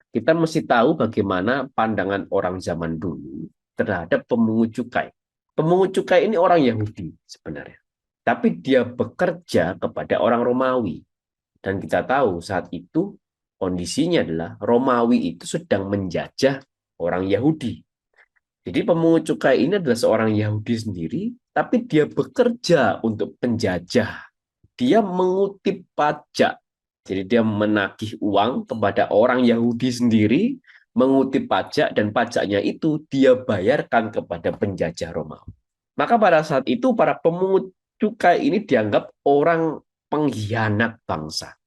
kita mesti tahu bagaimana pandangan orang zaman dulu terhadap pemungut cukai. Pemungut cukai ini orang Yahudi sebenarnya. Tapi dia bekerja kepada orang Romawi. Dan kita tahu saat itu kondisinya adalah Romawi itu sedang menjajah orang Yahudi. Jadi pemungut cukai ini adalah seorang Yahudi sendiri, tapi dia bekerja untuk penjajah. Dia mengutip pajak. Jadi dia menagih uang kepada orang Yahudi sendiri, mengutip pajak, dan pajaknya itu dia bayarkan kepada penjajah Romawi. Maka pada saat itu para pemungut cukai ini dianggap orang pengkhianat bangsa.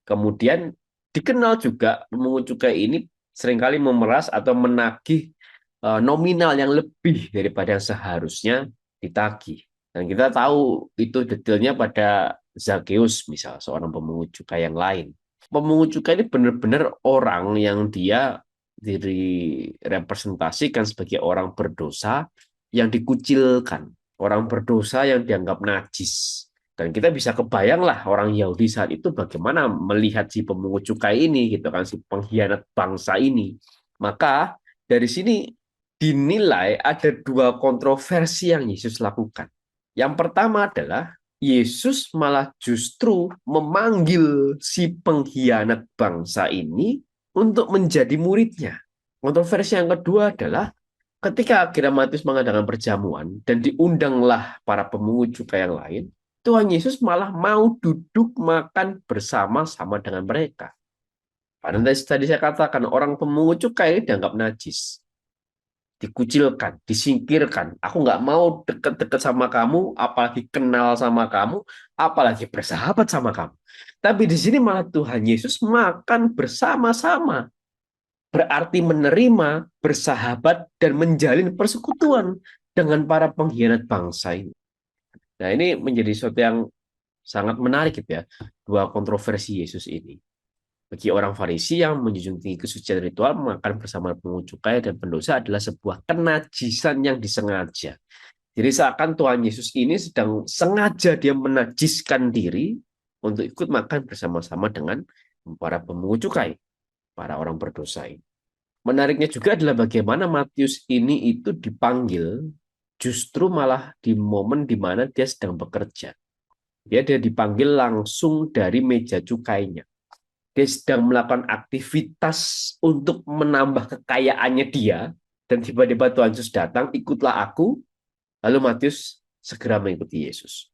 Kemudian dikenal juga pemungut cukai ini seringkali memeras atau menagih nominal yang lebih daripada yang seharusnya ditagih. Dan kita tahu itu detailnya pada Zakheus, misal seorang pemungut cukai yang lain. Pemungut cukai ini benar-benar orang yang dia direpresentasikan sebagai orang berdosa yang dikucilkan, orang berdosa yang dianggap najis. Dan kita bisa kebayang lah orang Yahudi saat itu bagaimana melihat si pemungut cukai ini, gitu kan, si pengkhianat bangsa ini. Maka dari sini dinilai ada dua kontroversi yang Yesus lakukan. Yang pertama adalah Yesus malah justru memanggil si pengkhianat bangsa ini untuk menjadi muridnya. Kontroversi yang kedua adalah ketika akhirnya Matius mengadakan perjamuan dan diundanglah para pemungut cukai yang lain, Tuhan Yesus malah mau duduk makan bersama-sama dengan mereka. Karena tadi saya katakan orang pemungut cukai ini dianggap najis, dikucilkan, disingkirkan. Aku nggak mau deket-deket sama kamu, apalagi kenal sama kamu, apalagi bersahabat sama kamu. Tapi di sini malah Tuhan Yesus makan bersama-sama. Berarti menerima, bersahabat, dan menjalin persekutuan dengan para pengkhianat bangsa ini. Nah, ini menjadi sesuatu yang sangat menarik gitu ya, dua kontroversi Yesus ini. Bagi orang Farisi yang menjunjung tinggi kesucian ritual, makan bersama pungut cukai dan pendosa adalah sebuah kenajisan yang disengaja. Jadi seakan Tuhan Yesus ini sedang sengaja dia menajiskan diri untuk ikut makan bersama-sama dengan para pemungut cukai, para orang berdosa ini. Menariknya juga adalah bagaimana Matius ini itu dipanggil justru malah di momen di mana dia sedang bekerja. Dia dipanggil langsung dari meja cukainya. Dia sedang melakukan aktivitas untuk menambah kekayaannya dia, dan tiba-tiba Tuhan Yesus datang, ikutlah aku, lalu Matius segera mengikuti Yesus.